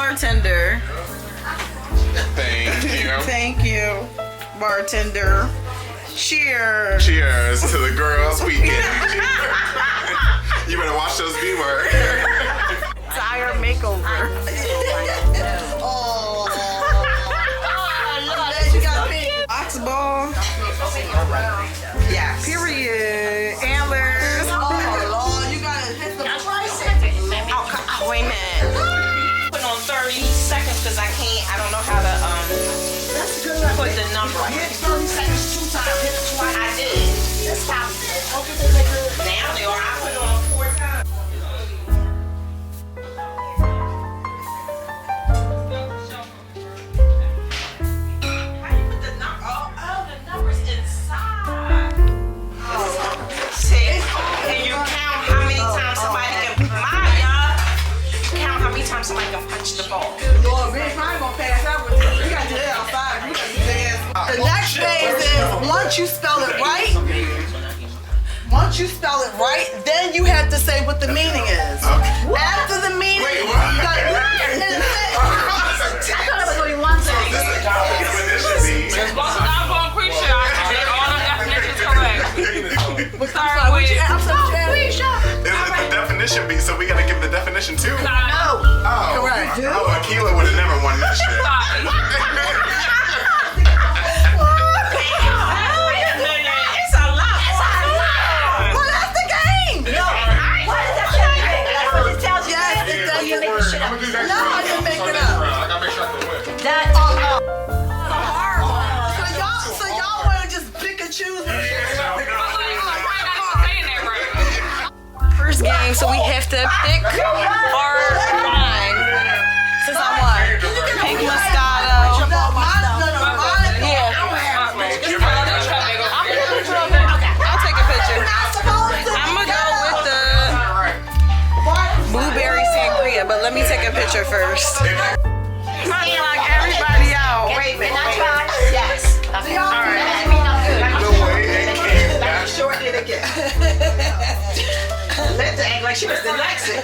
bartender. Thank you. Thank you, bartender. Cheers. Cheers to the girls' weekend. You better watch those B-words. Tire makeover. Oh, Ox ball. yes. Period. Antlers. Oh Lord, you gotta hit the Oh, wait a minute. Put on 30 seconds because I don't know how to That's good. put the number. Hit 30 seconds 2 times. Hit it twice. I did. That's how. Okay, they good. Now they are. I put it on 4 times. How you put the number? Oh, the number's inside. See? And you count how many times somebody can somebody can punch the ball. Lord, we ain't probably gonna pass out with this. We gotta do that outside. We gotta do that. The next phase is once you spell it right. Once you spell it right, then you have to say what the meaning is. After the meaning, Wait, you what? gotta I thought that was what he wanted. I'm going to preach it. I get all the definitions correct. I'm sorry, It's the definition beat, so we gotta give the definition too. No. Oh, Correct. Oh, Akila would have never won that shit. It's a lot. Well, that's the game. No. What is that saying? That's what it tells you. Yes, it does. You make the shit up. No, I didn't make it up. I gotta make sure I can win. That So y'all want to just pick and choose? First game, so we have to pick our wine. Since I won. Pink Moscato. Yeah. I'll take a picture. I'm gonna go with the blueberry sangria, but let me take a picture first. Might knock everybody out. Wait a minute. Yes. Okay. All right. That means I'm good. The way it came back. Short it again. Linda act like she was dyslexic.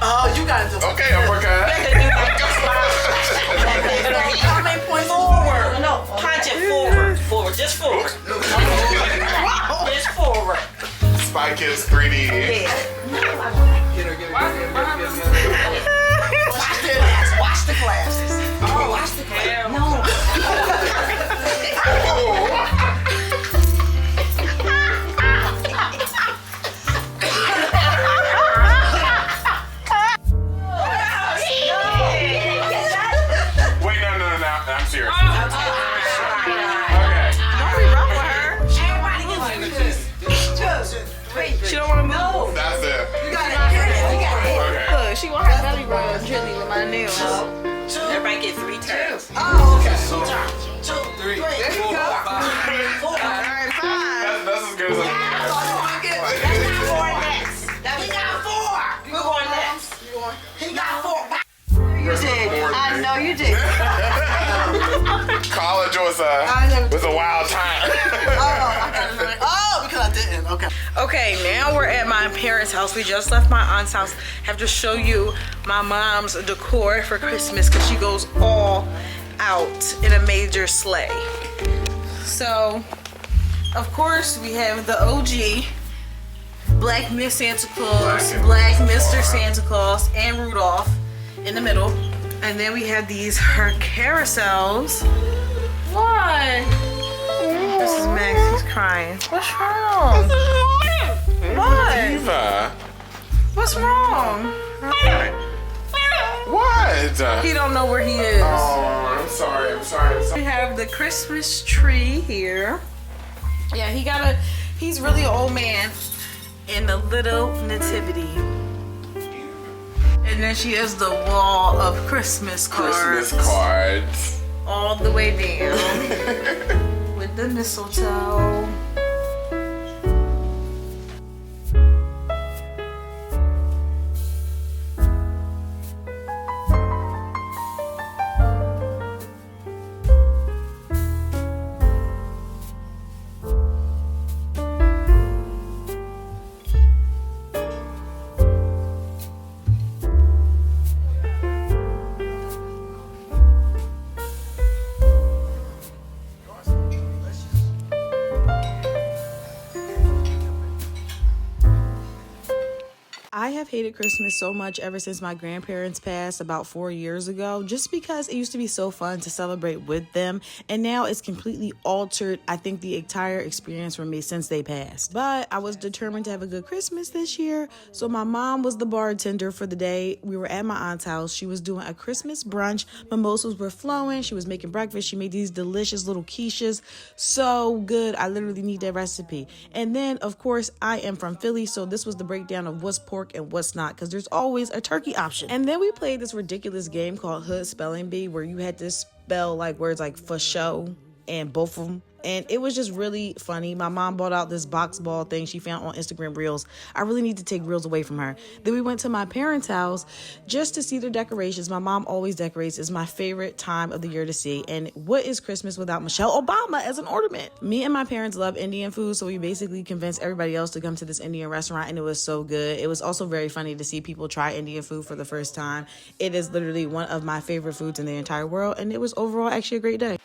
Oh, you gotta do it. Okay, uppercut. How many points forward? No, punch it forward. Forward. Just forward. Just forward. Spy Kids 3D. Watch the glasses. Oh, watch the camera. No. Wait, no, I'm serious. Don't be rough with her. She don't want to move. That's it. You gotta hit it. You gotta hit it. Okay. Look, she want her belly rub drilly with my nails. Everybody get 3 turns. Oh, okay. 2, 3, 4, 5. There you go. All right, 5. That's as good as We got 4. You going next? He got 4. You did. I know you did. College was a wild time. Oh, because I didn't. Okay. Okay, now we're at my parents' house. We just left my aunt's house. Have to show you my mom's decor for Christmas because she goes all out in a major sleigh. So, of course, we have the OG Black Miss Santa Claus, Black Mr. Santa Claus, and Rudolph in the middle. And then we have these her carousels. What? This is Max. He's crying. What's wrong? What? Diva. What's wrong? What? He don't know where he is. Oh, I'm sorry. We have the Christmas tree here. Yeah, he's really an old man in the little nativity. And then she has the wall of Christmas cards. Christmas cards. All the way down. With the mistletoe. hated Christmas so much ever since my grandparents passed about 4 years ago, just because it used to be so fun to celebrate with them, and now it's completely altered, I think, the entire experience for me since they passed. But I was determined to have a good Christmas this year, so my mom was the bartender for the day. We were at my aunt's house. She was doing a Christmas brunch. Mimosas were flowing. She was making breakfast. She made these delicious little quiches. So good. I literally need that recipe. And then, of course, I am from Philly, so this was the breakdown of what's pork and what's not, because there's always a turkey option. And then we played this ridiculous game called Hood Spelling Bee, where you had to spell like words like for show and both of them. And it was just really funny. My mom bought out this box ball thing she found on Instagram Reels. I really need to take Reels away from her. Then we went to my parents' house just to see their decorations. My mom always decorates. It's my favorite time of the year to see. And what is Christmas without Michelle Obama as an ornament? Me and my parents love Indian food, so we basically convinced everybody else to come to this Indian restaurant, and it was so good. It was also very funny to see people try Indian food for the first time. It is literally one of my favorite foods in the entire world, and it was overall actually a great day.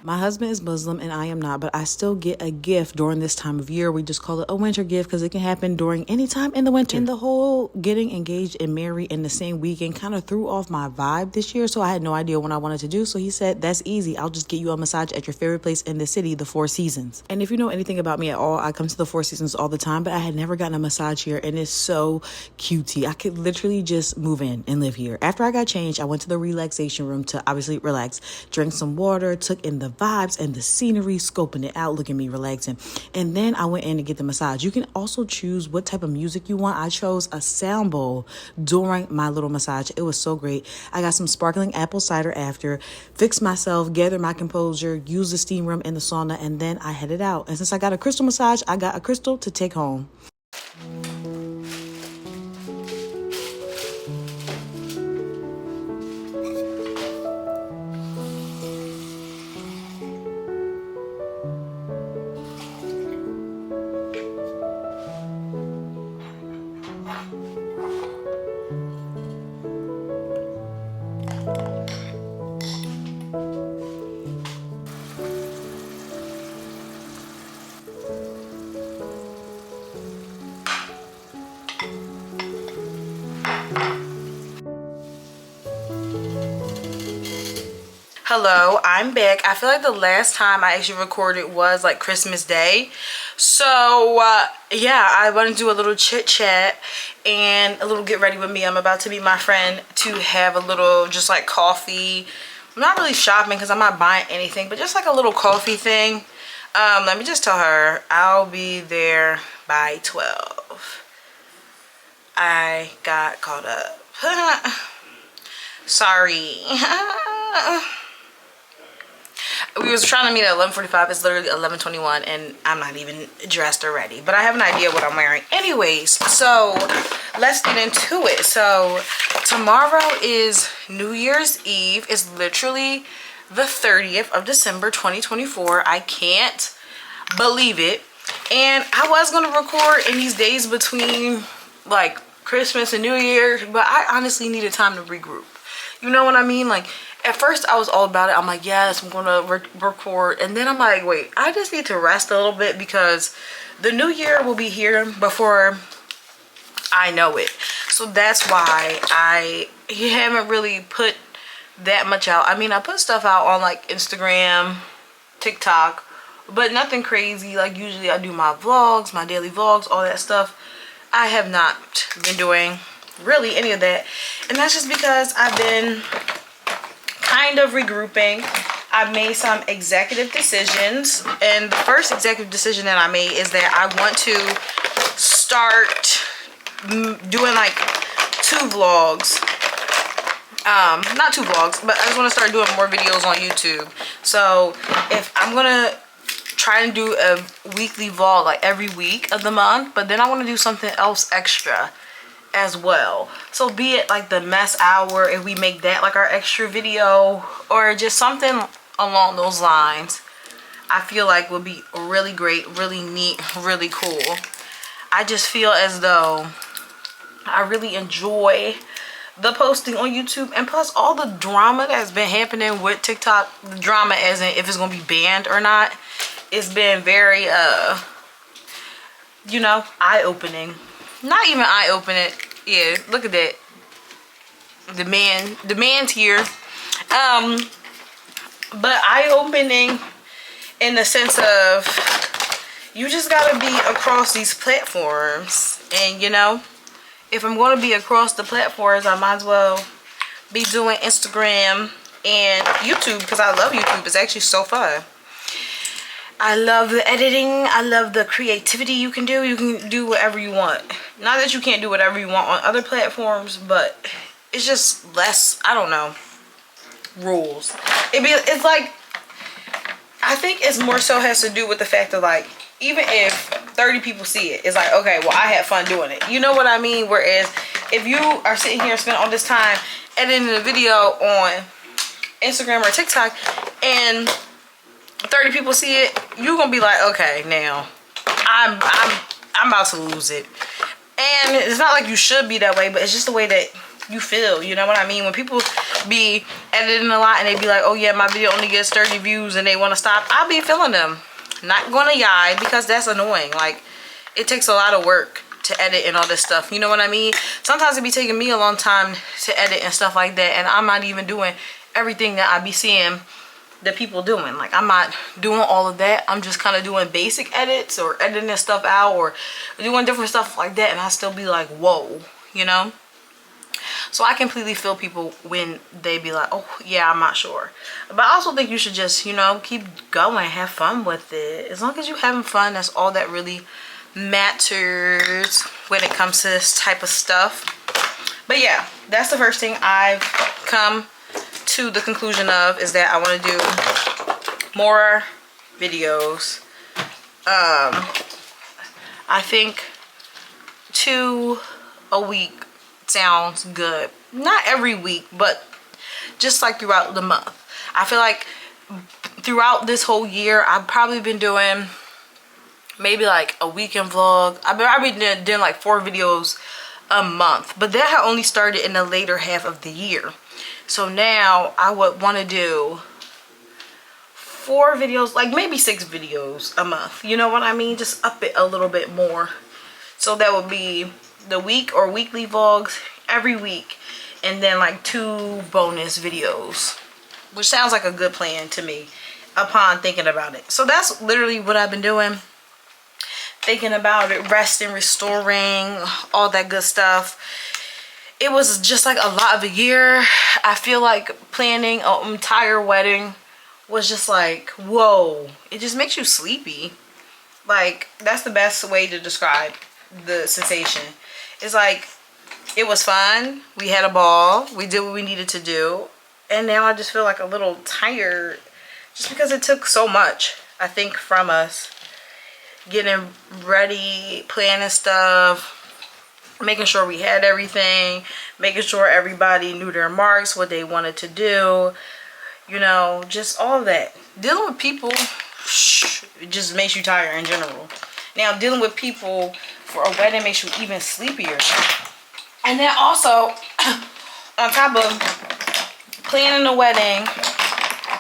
My husband is Muslim and I am not, but I still get a gift during this time of year. We just call it a winter gift because it can happen during any time in the winter. And the whole getting engaged and married in the same weekend kind of threw off my vibe this year, so I had no idea what I wanted to do. So he said, that's easy. I'll just get you a massage at your favorite place in the city, the Four Seasons. And if you know anything about me at all, I come to the Four Seasons all the time, but I had never gotten a massage here, and it's so cutesy. I could literally just move in and live here. After I got changed, I went to the relaxation room to obviously relax, drank some water, took in the vibes and the scenery, scoping it out. Look at me relaxing. And then I went in to get the massage. You can also choose what type of music you want. I chose a sound bowl during my little massage. It was so great. I got some sparkling apple cider after, fixed myself, gathered my composure, used the steam room in the sauna, and then I headed out. And since I got a crystal massage, I got a crystal to take home. Hello, I'm back. I feel like the last time I actually recorded was like Christmas Day. So yeah, I want to do a little chit chat and a little get ready with me. I'm about to meet my friend to have a little just like coffee. I'm not really shopping because I'm not buying anything, but just like a little coffee thing. Let me just tell her I'll be there by 12. I got caught up. Sorry. We was trying to meet at 11:45. It's literally 11:21 and I'm not even dressed or ready, but I have an idea what I'm wearing anyways. So let's get into it. So tomorrow is New Year's Eve. It's literally the 30th of December 2024. I can't believe it. And I was gonna record in these days between like Christmas and New Year, but I honestly needed time to regroup. You know what I mean? Like at first I was all about it. I'm like, yes, I'm gonna record, and then I'm like, wait, I just need to rest a little bit because the new year will be here before I know it. So that's why I haven't really put that much out. I mean, I put stuff out on like Instagram, TikTok, but nothing crazy. Like usually I do my vlogs, my daily vlogs, all that stuff. I have not been doing really any of that, and that's just because I've been kind of regrouping. I've made some executive decisions, and the first executive decision that I made is that I want to start doing like 2 vlogs. Not 2 vlogs, but I just want to start doing more videos on YouTube. So if I'm gonna try and do a weekly vlog like every week of the month, but then I want to do something else extra as well. So be it like the mess hour, if we make that like our extra video, or just something along those lines, I feel like would be really great, really neat, really cool. I just feel as though I really enjoy the posting on YouTube, and plus all the drama that's been happening with TikTok, the drama as in if it's gonna be banned or not, it's been very you know, eye-opening. Not even eye-opening. Yeah, look at that. The man's here. But eye-opening in the sense of you just gotta be across these platforms. And you know, if I'm gonna be across the platforms, I might as well be doing Instagram and YouTube, because I love YouTube. It's actually so fun. I love the editing. I love the creativity you can do. You can do whatever you want. Not that you can't do whatever you want on other platforms, but it's just less, I don't know, rules. It's like, I think it's more so has to do with the fact that, like, even if 30 people see it, it's like, okay, well, I had fun doing it. You know what I mean? Whereas if you are sitting here and spend all this time editing a video on Instagram or TikTok and 30 people see it, you're gonna be like, okay, now I'm about to lose it. And it's not like you should be that way, but it's just the way that you feel. You know what I mean? When people be editing a lot and they be like, oh yeah, my video only gets 30 views and they want to stop, I'll be feeling them. Not gonna yai, because that's annoying. Like, it takes a lot of work to edit and all this stuff. You know what I mean? Sometimes it be taking me a long time to edit and stuff like that, and I'm not even doing everything that I be seeing the people doing. Like, I'm not doing all of that. I'm just kind of doing basic edits or editing stuff out or doing different stuff like that, and I still be like, whoa, you know? So I completely feel people when they be like, oh yeah, I'm not sure. But I also think you should just, you know, keep going, have fun with it. As long as you're having fun, that's all that really matters when it comes to this type of stuff. But yeah, that's the first thing I've come to the conclusion of, is that I want to do more videos. I think 2 a week sounds good. Not every week, but just like throughout the month. I feel like throughout this whole year, I've probably been doing maybe like a weekend vlog. I've been doing like 4 videos a month, but that had only started in the later half of the year. So now I would want to do 4 videos, like maybe 6 videos a month. You know what I mean? Just up it a little bit more. So that would be the week or weekly vlogs every week, and then like 2 bonus videos, which sounds like a good plan to me upon thinking about it. So that's literally what I've been doing. Thinking about it, resting, restoring, all that good stuff. It was just like a lot of a year. I feel like planning an entire wedding was just like, whoa. It just makes you sleepy. Like, that's the best way to describe the sensation. It's like, it was fun. We had a ball. We did what we needed to do. And now I just feel like a little tired, just because it took so much, I think, from us. Getting ready, planning stuff, making sure we had everything, making sure everybody knew their marks, what they wanted to do, you know, just all that. Dealing with people, it just makes you tired in general. Now, dealing with people for a wedding makes you even sleepier. And then also, on top of planning a wedding,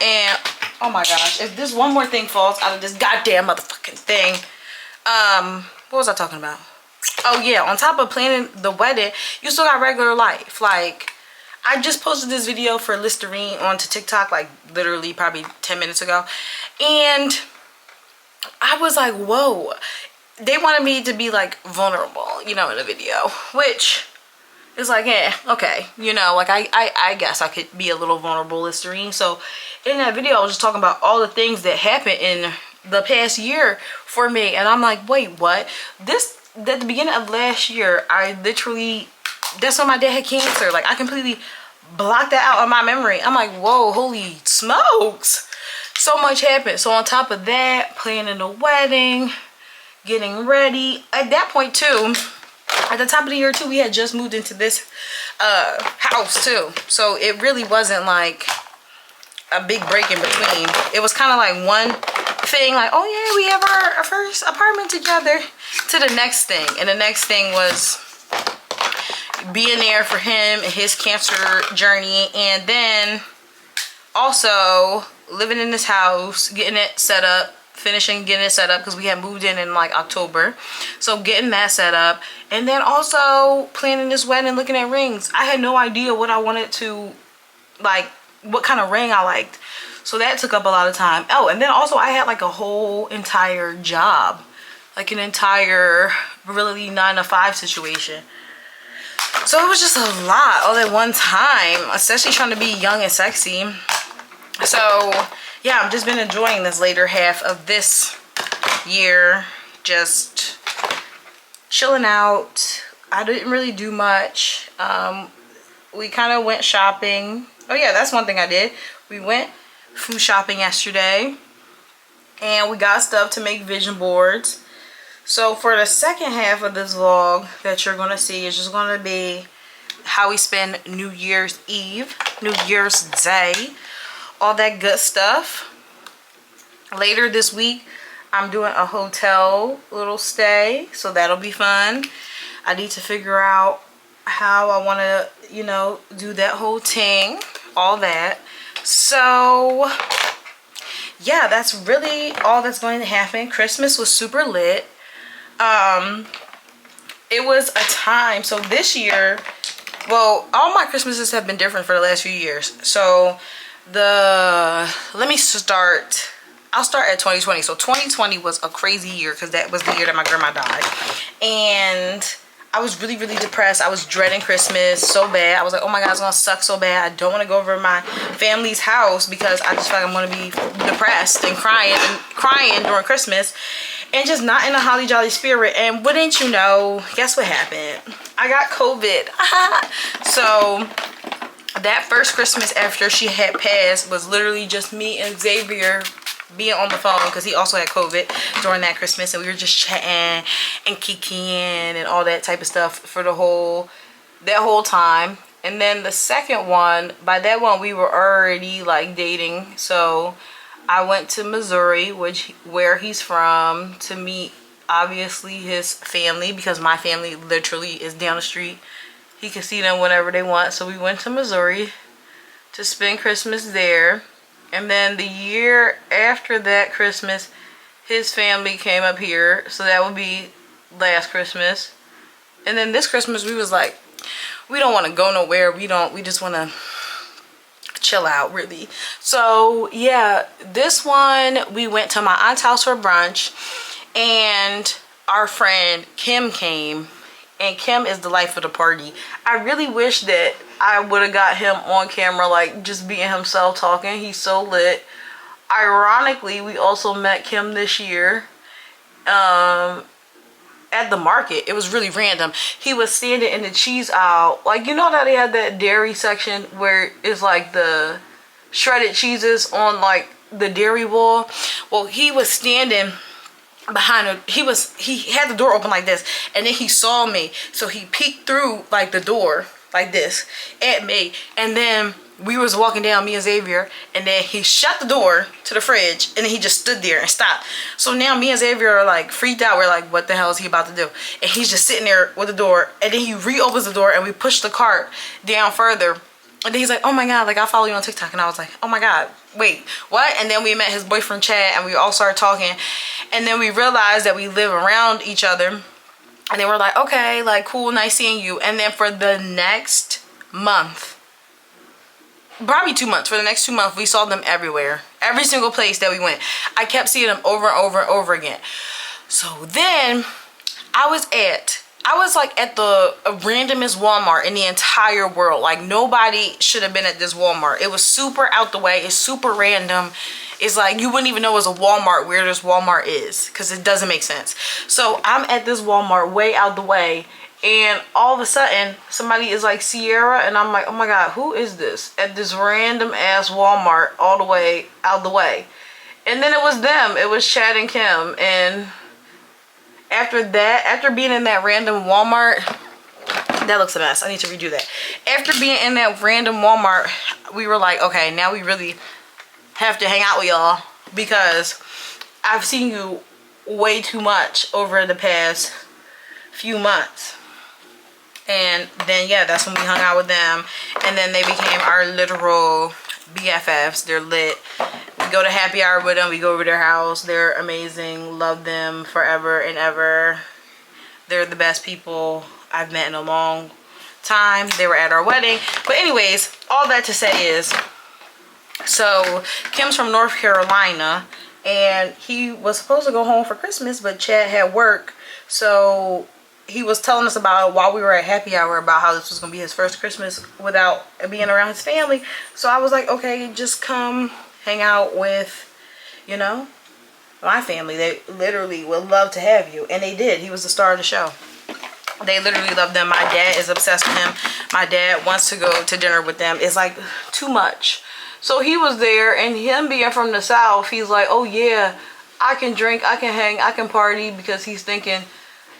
and oh my gosh, if this one more thing falls out of this goddamn motherfucking thing, what was I talking about? Oh yeah, on top of planning the wedding, you still got regular life. Like, I just posted this video for Listerine onto TikTok, like literally probably 10 minutes ago, and I was like, whoa. They wanted me to be like vulnerable, you know, in a video, which is like, okay, you know, like I guess I could be a little vulnerable, Listerine. So in that video, I was just talking about all the things that happened in the past year for me, and I'm like, wait, what? At the beginning of last year, I literally, that's when my dad had cancer. Like, I completely blocked that out of my memory. I'm like, whoa, holy smokes. So much happened. So on top of that, planning a wedding, getting ready. At that point too, at the top of the year too, we had just moved into this house too. So it really wasn't like a big break in between. It was kind of like one thing, like, oh yeah, we have our first apartment together, to the next thing. And the next thing was being there for him and his cancer journey, and then also living in this house, getting it set up, finishing getting it set up because we had moved in like October. So getting that set up, and then also planning this wedding, looking at rings. I had no idea what I wanted to, like, what kind of ring I liked. So that took up a lot of time. Oh, and then also I had like a whole entire job, like an entire really 9-to-5 situation. So it was just a lot all at one time, especially trying to be young and sexy. So yeah, I've just been enjoying this later half of this year, just chilling out. I didn't really do much. We kind of went shopping. Oh yeah, that's one thing I did. We went food shopping yesterday, and we got stuff to make vision boards. So for the second half of this vlog that you're gonna see is just gonna be how we spend New Year's Eve, New Year's Day, all that good stuff. Later this week, I'm doing a hotel little stay, so that'll be fun. I need to figure out how I want to, you know, do that whole thing, all that. So yeah, that's really all that's going to happen. Christmas was super lit. It was a time, so this year, well, all my Christmases have been different for the last few years. So I'll start at 2020. So 2020 was a crazy year because that was the year that my grandma died, and I was really, really depressed. I was dreading Christmas so bad. I was like, oh my God, it's gonna suck so bad. I don't want to go over to my family's house because I just feel like I'm gonna be depressed and crying during Christmas, and just not in a holly jolly spirit. And wouldn't you know, guess what happened? I got COVID. So that first Christmas after she had passed was literally just me and Xavier being on the phone, because he also had COVID during that Christmas, and we were just chatting and kikiing and all that type of stuff for that whole time. And then the second one, by that one we were already like dating, so I went to Missouri, where he's from, to meet obviously his family, because my family literally is down the street. He can see them whenever they want. So we went to Missouri to spend Christmas there. And then the year after that Christmas, his family came up here. So that would be last Christmas. And then this Christmas we was like, we don't want to go nowhere. We just want to chill out, really. So yeah, this one we went to my aunt's house for brunch, and our friend Kim came. And Kim is the life of the party. I really wish that I would have got him on camera, like just being himself talking. He's so lit. Ironically, we also met Kim this year at the market. It was really random. He was standing in the cheese aisle. Like, you know how they had that dairy section where it's like the shredded cheeses on like the dairy wall? Well, he was standing behind he had the door open like this, and then he saw me, so he peeked through like the door like this at me, and then we was walking down, me and Xavier, and then he shut the door to the fridge, and then he just stood there and stopped. So now me and Xavier are like freaked out. We're like, what the hell is he about to do? And he's just sitting there with the door, and then he reopens the door, and we push the cart down further. And then he's like, oh my God, like I follow you on TikTok. And I was like, oh my God, wait, what? And then we met his boyfriend Chad, and we all started talking. And then we realized that we live around each other. And then we're like, okay, like cool, nice seeing you. And then for the next month, probably 2 months, for the next 2 months, we saw them everywhere. Every single place that we went. I kept seeing them over and over and over again. So then I was like at the randomest Walmart in the entire world. Like nobody should have been at this Walmart. It was super out the way. It's super random. It's like you wouldn't even know it was a Walmart where this Walmart is, because it doesn't make sense. So I'm at this Walmart way out the way, and all of a sudden somebody is like Sierra, and I'm like, oh my God, who is this at this random ass Walmart all the way out the way? And then it was them. It was Chad and Kim. And after that, after being in that random Walmart, That looks a mess. I need to redo that. After being in that random Walmart, we were like, okay, now we really have to hang out with y'all because I've seen you way too much over the past few months. And then, yeah, that's when we hung out with them. And then they became our literal BFFs. They're lit. We go to happy hour with them. We go over their house. They're amazing. Love them forever and ever. They're the best people I've met in a long time. They were at our wedding. But anyways, all that to say is, so Kim's from North Carolina and he was supposed to go home for Christmas, but Chad had work. So he was telling us about it while we were at happy hour about how this was going to be his first Christmas without being around his family. So I was like, okay, just come hang out with, you know, my family. They literally would love to have you. And they did. He was the star of the show. They literally love them. My dad is obsessed with him. My dad wants to go to dinner with them. It's like too much. So he was there, and him being from the South, he's like, oh yeah, I can drink, I can hang, I can party, because he's thinking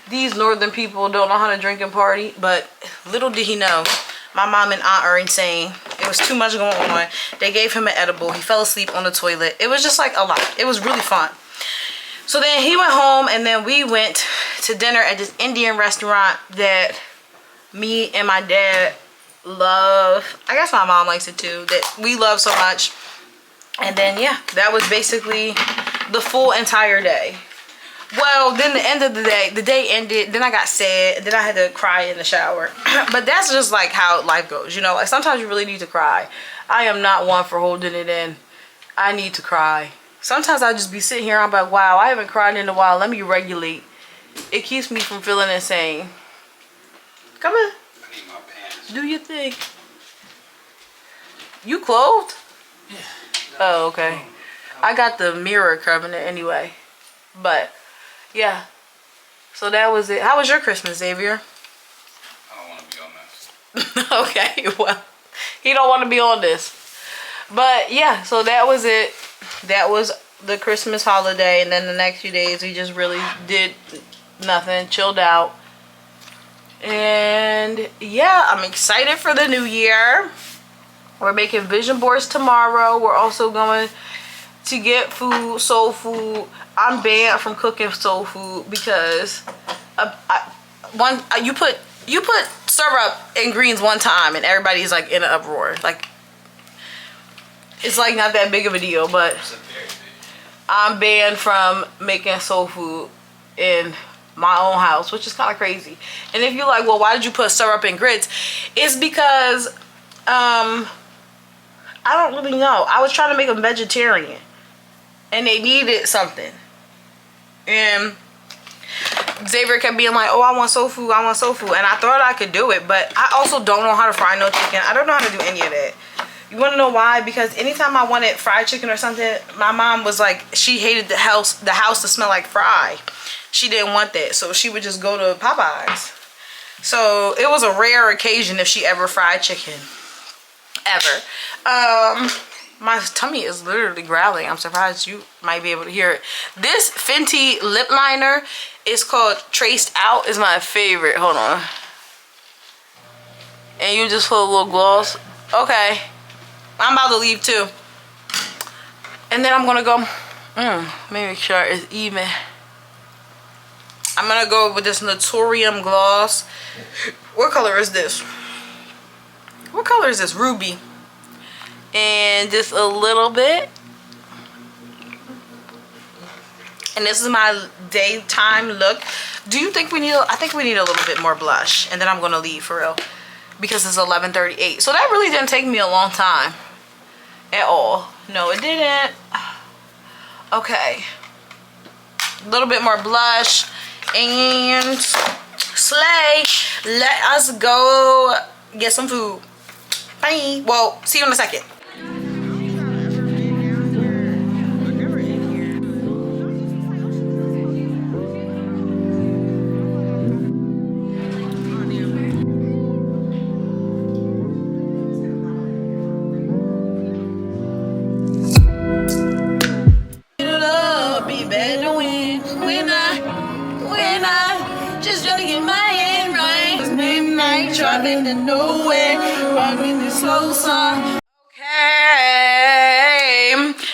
these northern people don't know how to drink and party. But little did he know, my mom and aunt are insane. It was too much going on. They gave him an edible. He fell asleep on the toilet. It was just like a lot. It was really fun. So then he went home, and then we went to dinner at this Indian restaurant that me and my dad love. I guess my mom likes it too, that we love so much. And then yeah, that was basically the full entire day. Well, then the end of the day ended, then I got sad, then I had to cry in the shower. But that's just like how life goes, you know, like sometimes you really need to cry. I am not one for holding it in. I need to cry. Sometimes I just be sitting here, I'm like, wow, I haven't cried in a while, let me regulate. It keeps me from feeling insane. Come on. Do your thing. You clothed? Yeah. Oh, okay. I got the mirror cabinet anyway. But, yeah. So that was it. How was your Christmas, Xavier? I don't want to be on this. Okay, well, he don't want to be on this. But, yeah, so that was it. That was the Christmas holiday. And then the next few days, we just really did nothing. Chilled out. And yeah, I'm excited for the new year. We're making vision boards tomorrow. We're also going to get food, soul food. I'm banned from cooking soul food because you put syrup in greens one time and everybody's like in an uproar. Like it's like not that big of a deal, but I'm banned from making soul food in my own house, which is kind of crazy. And if you're like, well, why did you put syrup in grits? It's because I don't really know. I was trying to make them vegetarian and they needed something, and Xavier kept being like, oh, I want soul food, I want soul food. And I thought I could do it, but I also don't know how to fry no chicken. I don't know how to do any of that. You want to know why? Because anytime I wanted fried chicken or something, my mom was like, she hated the house to smell like fry. She didn't want that, so she would just go to Popeyes. So it was a rare occasion if she ever fried chicken. Ever. My tummy is literally growling. I'm surprised you might be able to hear it. This Fenty lip liner is called Traced Out. Is my favorite. Hold on. And you just put a little gloss. Okay. I'm about to leave too. And then I'm gonna go. Make sure it's even. I'm gonna go with this Naturium gloss. What color is this? What color is this? Ruby. And just a little bit. And this is my daytime look. Do you think we need? I think we need a little bit more blush. And then I'm gonna leave for real, because it's 11:38. So that really didn't take me a long time at all. No, it didn't. Okay. A little bit more blush. And slay. Let us go get some food. Bye. Well, see you in a second. Be better when I just trying to get my head right. night, driving to nowhere, driving this slow song. Okay,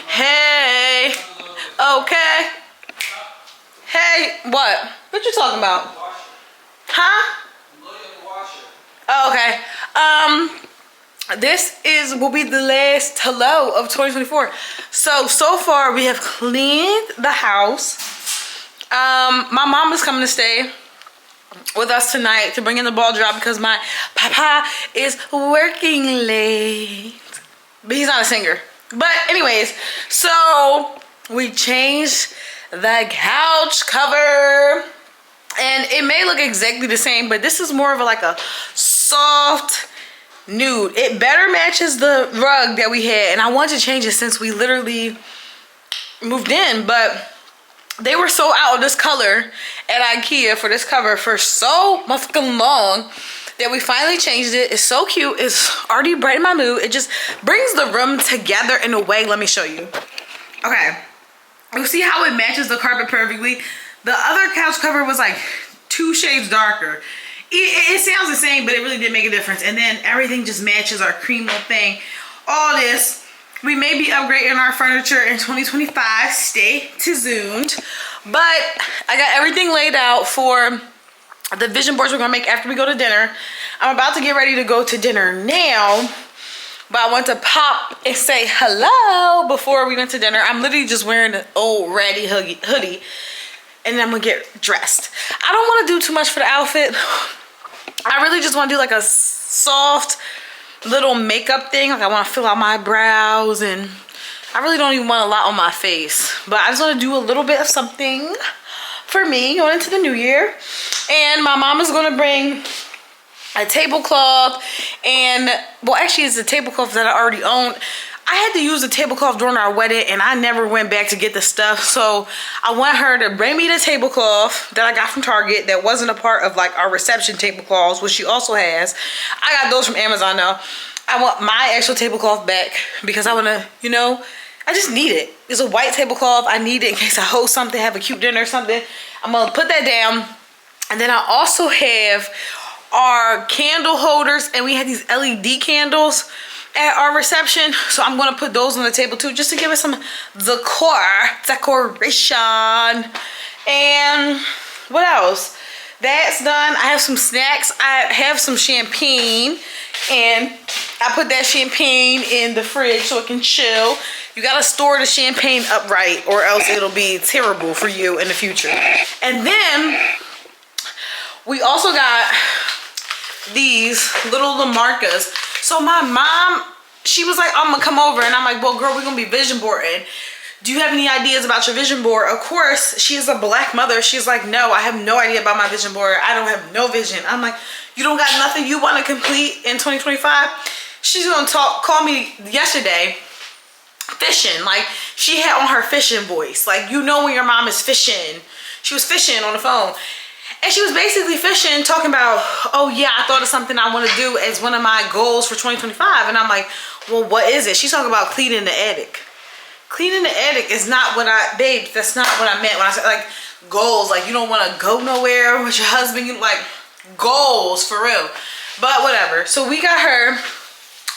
hey, okay, hey, what? What you talking about? Huh? Oh, okay. This will be the last hello of 2024. So far we have cleaned the house. My mom is coming to stay with us tonight to bring in the ball drop because my papa is working late. But he's not a singer. But anyways, so we changed the couch cover. And it may look exactly the same, but this is more of like a soft nude. It better matches the rug that we had. And I wanted to change it since we literally moved in. But they were so out of this color at IKEA for this cover for so fucking long that we finally changed it. It's so cute. It's already brightened my mood. It just brings the room together in a way. Let me show you. Okay. You see how it matches the carpet perfectly? The other couch cover was like 2 shades darker. It sounds the same, but it really did make a difference. And then everything just matches our cream little thing. All this. We may be upgrading our furniture in 2025. Stay tuned. But I got everything laid out for the vision boards we're gonna make after we go to dinner. I'm about to get ready to go to dinner now, but I want to pop and say hello before we went to dinner. I'm literally just wearing an old ratty hoodie, and then I'm gonna get dressed. I don't want to do too much for the outfit. I really just want to do like a soft little makeup thing. Like I want to fill out my brows, and I really don't even want a lot on my face, but I just want to do a little bit of something for me going into the new year. And my mom is gonna bring a tablecloth, and well, actually it's a tablecloth that I already owned. I had to use the tablecloth during our wedding, and I never went back to get the stuff, so I want her to bring me the tablecloth that I got from Target that wasn't a part of like our reception tablecloths, which she also has. I got those from Amazon though. I want my actual tablecloth back because I want to, you know, I just need it. It's a white tablecloth. I need it in case I host something, have a cute dinner or something. I'm gonna put that down. And then I also have our candle holders, and we had these LED candles at our reception. So I'm gonna put those on the table too, just to give it some decoration. And what else? That's done. I have some snacks. I have some champagne, and I put that champagne in the fridge so it can chill. You gotta store the champagne upright or else it'll be terrible for you in the future. And then we also got these little Lamarcas. So my mom, she was like, I'm gonna come over, and I'm like, well girl, we're gonna be vision boarding. Do you have any ideas about your vision board? Of course, she is a black mother. She's like, no, I have no idea about my vision board. I don't have no vision. I'm like, you don't got nothing you want to complete in 2025? She's gonna call me yesterday fishing. Like, she had on her fishing voice. Like, you know when your mom is fishing. She was fishing on the phone. And she was basically fishing, talking about, oh yeah, I thought of something I want to do as one of my goals for 2025. And I'm like, well, what is it? She's talking about cleaning the attic. Cleaning the attic is not what babe, that's not what I meant when I said like goals. Like, you don't want to go nowhere with your husband. You like goals for real. But whatever. So we got her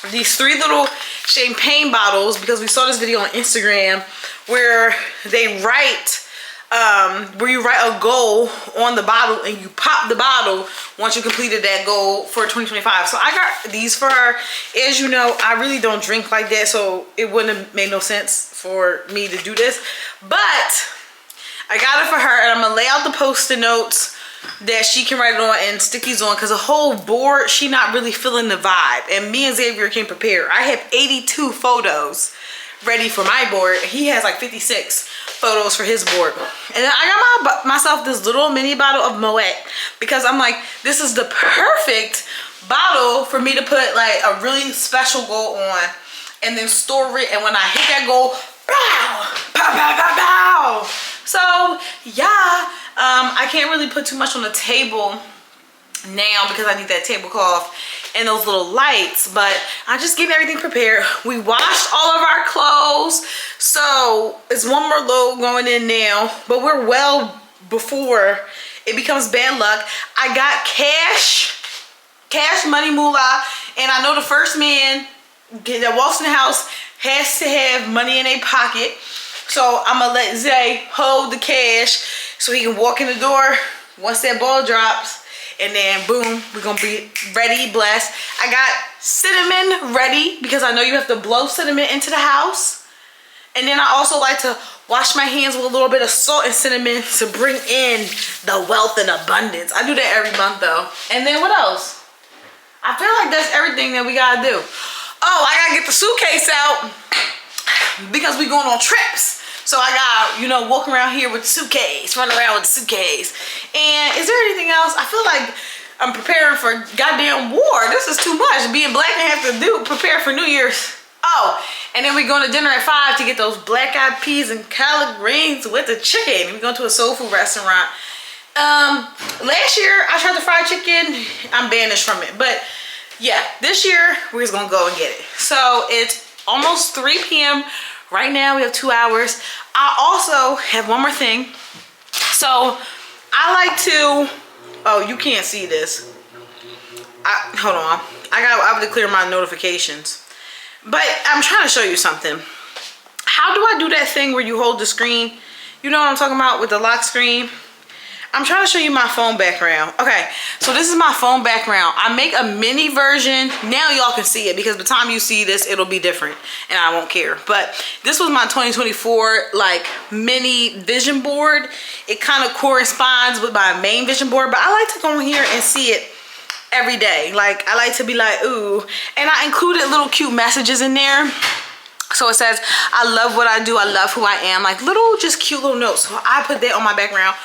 these 3 little champagne bottles because we saw this video on Instagram where they write, where you write a goal on the bottle and you pop the bottle once you completed that goal for 2025. So I got these for her. As you know, I really don't drink like that, so it wouldn't have made no sense for me to do this. But I got it for her, and I'm gonna lay out the post-it notes that she can write it on and stick these on, because a whole board, she not really feeling the vibe. And me and Xavier came prepared. I have 82 photos ready for my board. He has like 56 photos for his board. And then I got myself this little mini bottle of Moet, because I'm like, this is the perfect bottle for me to put like a really special goal on and then store it, and when I hit that goal, pow, pow, pow, pow, pow. So yeah, I can't really put too much on the table now because I need that tablecloth and those little lights, but I just get everything prepared. We washed all of our clothes, so it's one more load going in now, but we're well before it becomes bad luck. I got cash cash money moolah. And I know the first man that walks in the house has to have money in their pocket. So I'm gonna let Zay hold the cash so he can walk in the door once that ball drops. And then boom, we're gonna be ready, blessed. I got cinnamon ready because I know you have to blow cinnamon into the house. And then I also like to wash my hands with a little bit of salt and cinnamon to bring in the wealth and abundance. I do that every month though. And then what else? I feel like that's everything that we gotta do. Oh, I gotta get the suitcase out because we going on trips. So I got, you know, walk around here with the suitcase, run around with the suitcase. And is there anything else? I feel like I'm preparing for goddamn war. This is too much. Being black and have to prepare for New Year's. Oh, and then we're going to dinner at 5 to get those black eyed peas and collard greens with the chicken. We're going to a soul food restaurant. Last year I tried the fried chicken. I'm banished from it. But yeah, this year we're just going to go and get it. So it's almost 3 p.m. Right now we have 2 hours. I also have one more thing. So I like to, oh, you can't see this. Hold on. I have to clear my notifications. But I'm trying to show you something. How do I do that thing where you hold the screen? You know what I'm talking about with the lock screen? I'm trying to show you my phone background. Okay, so this is my phone background. I make a mini version. Now y'all can see it because by the time you see this, it'll be different and I won't care. But this was my 2024 like mini vision board. It kind of corresponds with my main vision board, but I like to go in here and see it every day. Like I like to be like, ooh. And I included little cute messages in there. So it says, I love what I do. I love who I am. Like little, just cute little notes. So I put that on my background.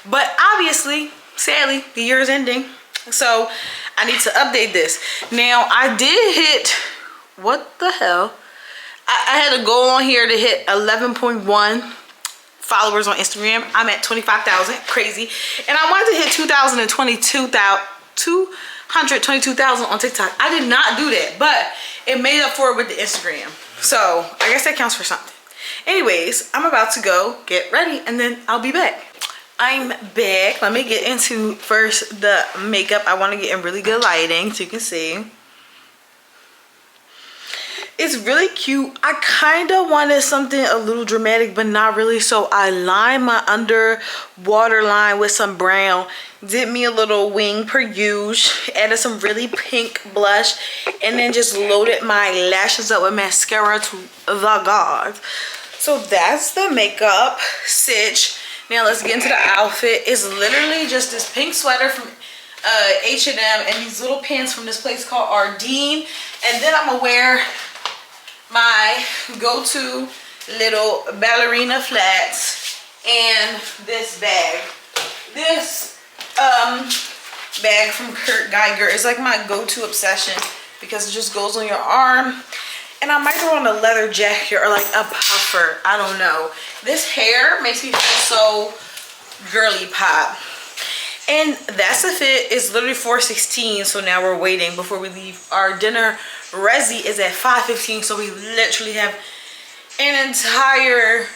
But obviously, sadly, the year is ending. So I need to update this. Now, I did hit, what the hell? I had a goal on here to hit 11.1 followers on Instagram. I'm at 25,000, crazy. And I wanted to hit 222,000 on TikTok. I did not do that, but it made up for it with the Instagram. So I guess that counts for something. Anyways, I'm about to go get ready and then I'll be back. I'm back. Let me get into first the makeup. I want to get in really good lighting so you can see. It's really cute. I kind of wanted something a little dramatic, but not really. So I lined my underwater line with some brown. Did me a little wing per use. Added some really pink blush. And then just loaded my lashes up with mascara to the gods. So that's the makeup stitch. Now let's get into the outfit. It's literally just this pink sweater from H&M and these little pants from this place called Ardeen. And then I'm gonna wear my go-to little ballerina flats and this bag. This bag from Kurt Geiger is like my go-to obsession because it just goes on your arm. And I might throw on a leather jacket or like a puffer. I don't know. This hair makes me feel so girly pop. And that's the fit. It's literally 4:16. So now we're waiting before we leave. Our dinner resi is at 5:15. So we literally have an entire,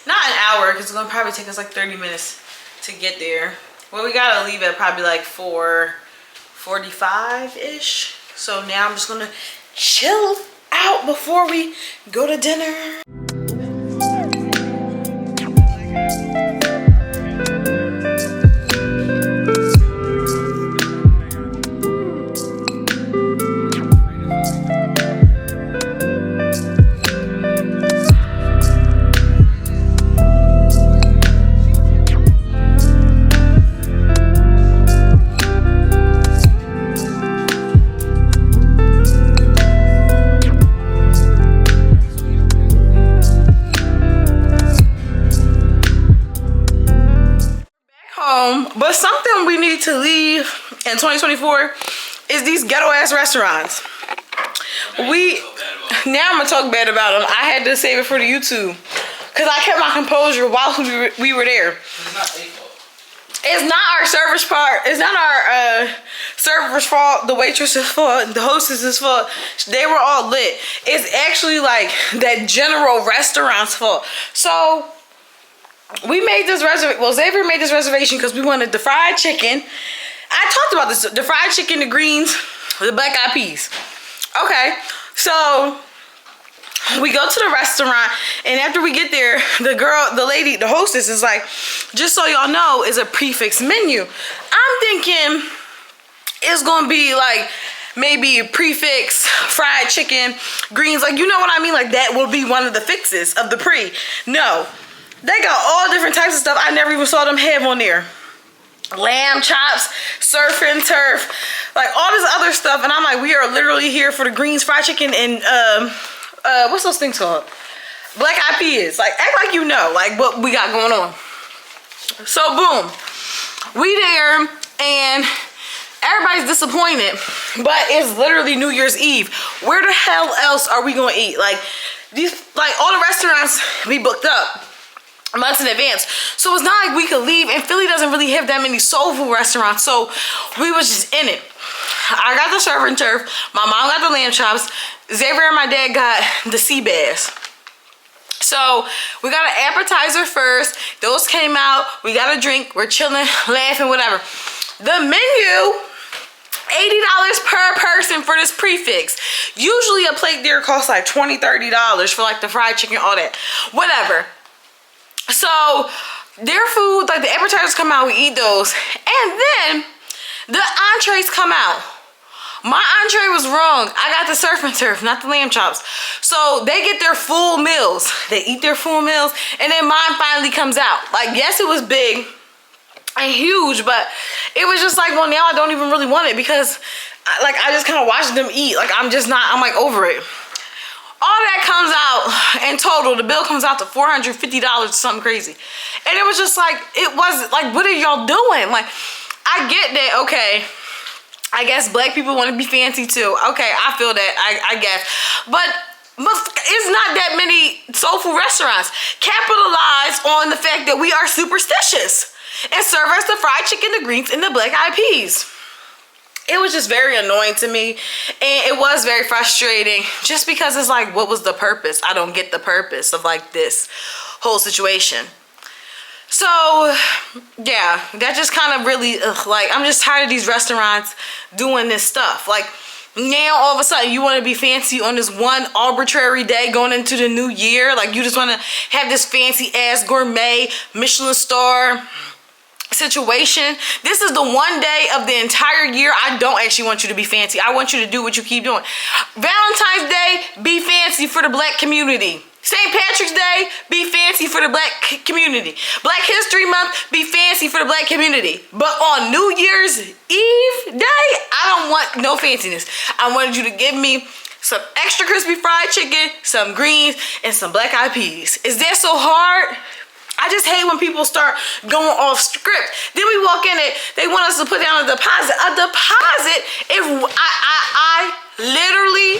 not an hour, because it's going to probably take us like 30 minutes to get there. Well, we got to leave at probably like 4:45-ish. So now I'm just going to chill out before we go to dinner. But something we need to leave in 2024 is these ghetto ass restaurants. Now I'm gonna talk bad about them. I had to save it for the YouTube because I kept my composure while we were there. It's not our server's part. It's not our server's fault, the waitress's fault, the hostess's fault. They were all lit. It's actually like that general restaurant's fault. So we made this reservation. Well, Xavier made this reservation because we wanted the fried chicken, I talked about this, the fried chicken, the greens, the black eyed peas. Okay, so we go to the restaurant, and after we get there, the lady, the hostess is like, just so y'all know, is a prefix menu. I'm thinking it's gonna be like maybe a prefix, fried chicken, greens, like, you know what I mean? Like that will be one of the fixes of the pre. No, they got all different types of stuff I never even saw them have on there. Lamb chops, surf and turf, like all this other stuff, and I'm like, we are literally here for the greens, fried chicken, and what's those things called? Black eyed peas. Like, act like you know, like what we got going on. So boom, we there, and everybody's disappointed, but it's literally New Year's Eve. Where the hell else are we gonna eat? Like all the restaurants be booked up months in advance, so it's not like we could leave, and Philly doesn't really have that many soul food restaurants, so we was just in it. I got the surf and turf, my mom got the lamb chops, Xavier and my dad got the sea bass. So we got an appetizer first, those came out, we got a drink, we're chilling, laughing, whatever. The menu, $80 per person for this prefix. Usually a plate there costs like $20, $30 for like the fried chicken, all that, whatever. So their food, like the appetizers come out, we eat those, and then the entrees come out. My entree was wrong. I got the surf and turf, not the lamb chops. So they get their full meals. They eat their full meals, and then mine finally comes out. Like, yes, it was big and huge, but it was just like, well, now I don't even really want it, because I just kind of watched them eat. Like, I'm like over it. All that comes out in total, the bill comes out to $450 or something crazy. And it was just like, it wasn't like, what are y'all doing? Like, I get that, okay, I guess black people want to be fancy too. Okay, I feel that, I guess. But it's not that many soul food restaurants. Capitalize on the fact that we are superstitious and serve us the fried chicken, the greens, and the black eyed peas. It was just very annoying to me, and it was very frustrating, just because it's like, what was the purpose? I don't get the purpose of like this whole situation. So yeah, that just kind of really, like, I'm just tired of these restaurants doing this stuff. Like, now all of a sudden you want to be fancy on this one arbitrary day going into the new year. Like, you just want to have this fancy ass gourmet Michelin star situation. This is the one day of the entire year I don't actually want you to be fancy. I want you to do what you keep doing. Valentine's Day, be fancy for the black community. St. Patrick's Day, be fancy for the black community. Black History Month, be fancy for the black community. But on New Year's Eve day, I don't want no fanciness. I wanted you to give me some extra crispy fried chicken, some greens, and some black eyed peas. Is that so hard? I just hate when people start going off script. Then we walk in it, they want us to put down a deposit. A deposit, I literally,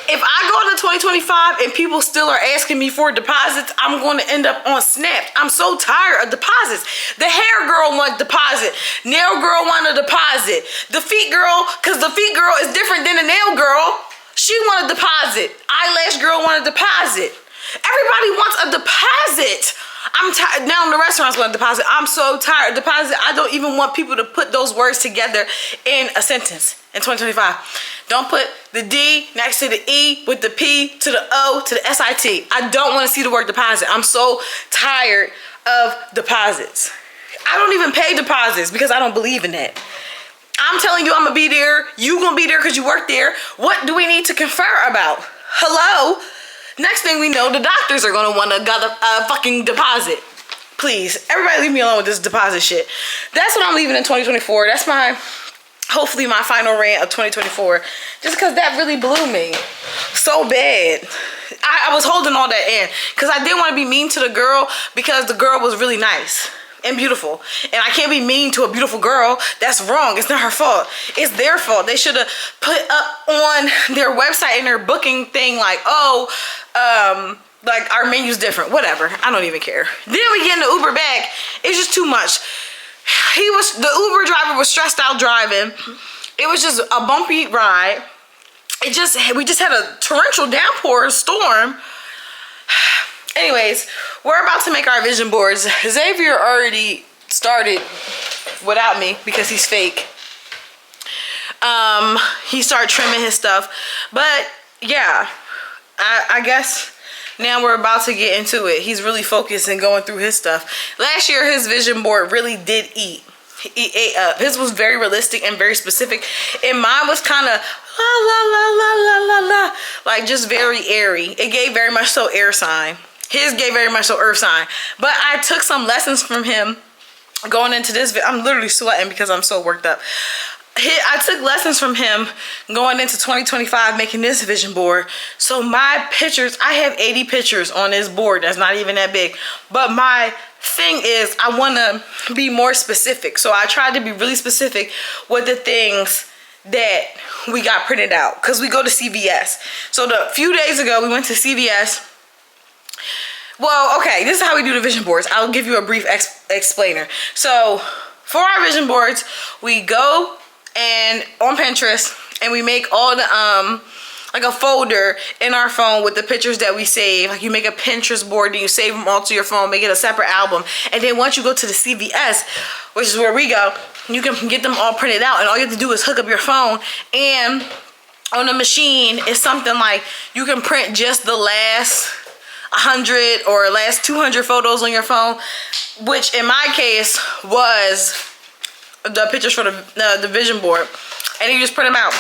if I go into 2025 and people still are asking me for deposits, I'm going to end up on Snap. I'm so tired of deposits. The hair girl want deposit. Nail girl want a deposit. The feet girl, because the feet girl is different than the nail girl, she want a deposit. Eyelash girl want a deposit. Everybody wants a deposit. I'm tired. Now the restaurants want a deposit. I'm so tired of deposit. I don't even want people to put those words together in a sentence in 2025. Don't put the D next to the E with the P to the O to the SIT. I don't want to see the word deposit. I'm so tired of deposits. I don't even pay deposits because I don't believe in that. I'm telling you I'm gonna be there. You gonna be there because you work there. What do we need to confer about? Hello? Next thing we know, the doctors are gonna want a fucking deposit. Please, everybody leave me alone with this deposit shit. That's what I'm leaving in 2024. That's hopefully my final rant of 2024. Just because that really blew me so bad. I was holding all that in because I didn't want to be mean to the girl because the girl was really nice and beautiful, and I can't be mean to a beautiful girl. That's wrong. It's not her fault. It's their fault. They should have put up on their website and their booking thing like, oh, like our menu's different. Whatever. I don't even care. Then we get in the Uber back. It's just too much. The Uber driver was stressed out driving. It was just a bumpy ride. We just had a torrential downpour storm. Anyways, we're about to make our vision boards. Xavier already started without me because he's fake. He started trimming his stuff. But yeah, I guess now we're about to get into it. He's really focused and going through his stuff. Last year, his vision board really did eat. He ate up. His was very realistic and very specific. And mine was kind of la la la la la la la, like just very airy. It gave very much so air sign. His gave very much so earth sign. But I took some lessons from him going into this. I'm literally sweating because I'm so worked up. I took lessons from him going into 2025 making this vision board. So my pictures, I have 80 pictures on this board. That's not even that big. But my thing is I want to be more specific. So I tried to be really specific with the things that we got printed out. Because we go to CVS. So the few days ago we went to CVS. Well, okay, this is how we do the vision boards. I'll give you a brief explainer. So for our vision boards, we go and on Pinterest and we make all the like a folder in our phone with the pictures that we save. Like you make a Pinterest board and you save them all to your phone, make it a separate album. And then once you go to the CVS, which is where we go, you can get them all printed out, and all you have to do is hook up your phone, and on the machine it's something like you can print just the last 100 or last 200 photos on your phone, which in my case was the pictures for the vision board, and you just print them out,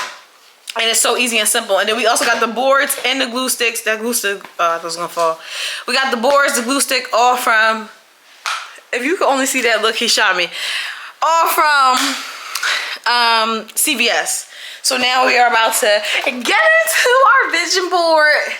and it's so easy and simple. And then we also got the boards and the glue sticks. That glue stick, I was gonna fall. We got the boards, the glue stick, all from, if you could only see that look he shot me, all from CVS. So now we are about to get into our vision board.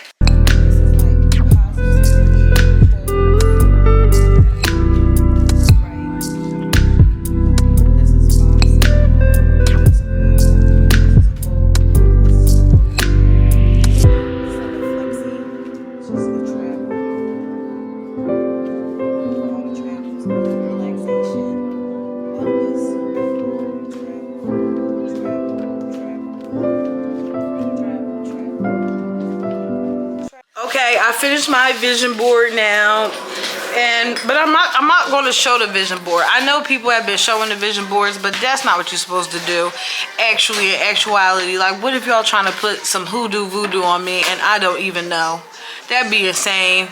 Okay, I finished my vision board now, but I'm not going to show the vision board. I know people have been showing the vision boards, but that's not what you're supposed to do. Actually, in actuality, like what if y'all trying to put some hoodoo voodoo on me and I don't even know? That'd be insane.